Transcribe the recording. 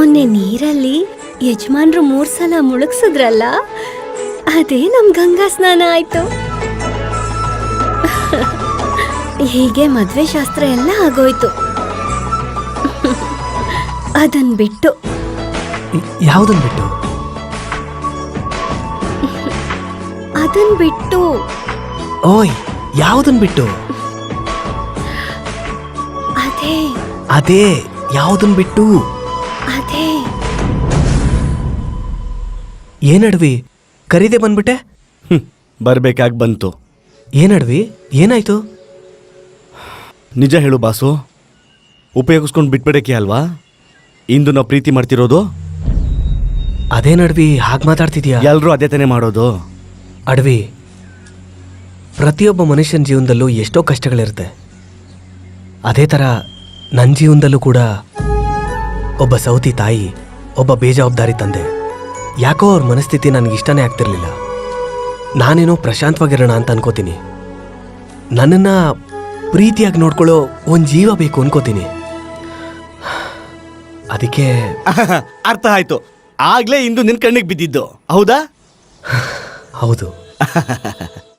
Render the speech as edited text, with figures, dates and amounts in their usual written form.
ಮೊನ್ನೆ ನೀರಲ್ಲಿ ಯಜಮಾನ್ರು 3 ಸಲ ಮುಳುಗ್ಸಿದ್ರಲ್ಲ, ಅದೇ ನಮ್ ಗಂಗಾ ಸ್ನಾನ ಆಯ್ತು. ಹೀಗೆ ಮದ್ವೆ ಶಾಸ್ತ್ರ ಎಲ್ಲ ಆಗೋಯ್ತು. ಅದನ್ ಬಿಟ್ಟು ಯಾವುದನ್ ಬಿಟ್ಟು? ಅದನ್ ಬಿಟ್ಟು ಓಯ್, ಯಾವುದನ್ ಬಿಟ್ಟು? ಅದೇ ಅದೇ ಯಾವುದನ್ ಬಿಟ್ಟು? ಅದೇ ಏನಡ್ವಿ, ಕರೀದೆ ಬಂದ್ಬಿಟ್ಟೆ? ಬರ್ಬೇಕಾಗಿ ಬಂತು. ಏನಡ್ವಿ, ಏನಾಯ್ತು? ನಿಜ ಹೇಳು ಬಾಸು, ಉಪಯೋಗಿಸ್ಕೊಂಡು ಬಿಟ್ಬಿಡಕ್ಕೆ ಅಲ್ವಾ ಇಂದು ನಾವು ಪ್ರೀತಿ ಮಾಡ್ತಿರೋದು? ಅದೇನಡ್ವಿ ಹಾಗೆ ಮಾತಾಡ್ತಿದ್ಯಾ? ಎಲ್ರೂ ಅದೇ ತಾನೇ ಮಾಡೋದು. ಅಡ್ವಿ, ಪ್ರತಿಯೊಬ್ಬ ಮನುಷ್ಯನ ಜೀವನದಲ್ಲೂ ಎಷ್ಟೋ ಕಷ್ಟಗಳಿರುತ್ತೆ. ಅದೇ ಥರ ನನ್ನ ಜೀವನದಲ್ಲೂ ಕೂಡ ಒಬ್ಬ ಸೌತಿ ತಾಯಿ, ಒಬ್ಬ ಬೇಜವಾಬ್ದಾರಿ ತಂದೆ. ಯಾಕೋ ಅವ್ರ ಮನಸ್ಥಿತಿ ನನಗಿಷ್ಟನೇ ಆಗ್ತಿರ್ಲಿಲ್ಲ. ನಾನೇನೋ ಪ್ರಶಾಂತವಾಗಿರೋಣ ಅಂತ ಅನ್ಕೋತೀನಿ. ನನ್ನನ್ನು ಪ್ರೀತಿಯಾಗಿ ನೋಡ್ಕೊಳ್ಳೋ ಒಂದು ಜೀವ ಬೇಕು ಅನ್ಕೋತೀನಿ. ಅದಕ್ಕೆ ಅರ್ಥ ಆಯ್ತು. ಆಗ್ಲೇ ಇಂದು ನಿನ್ ಕಣ್ಣಿಗೆ ಬಿದ್ದಿದ್ದು ಹೌದಾ? ಹೌದು.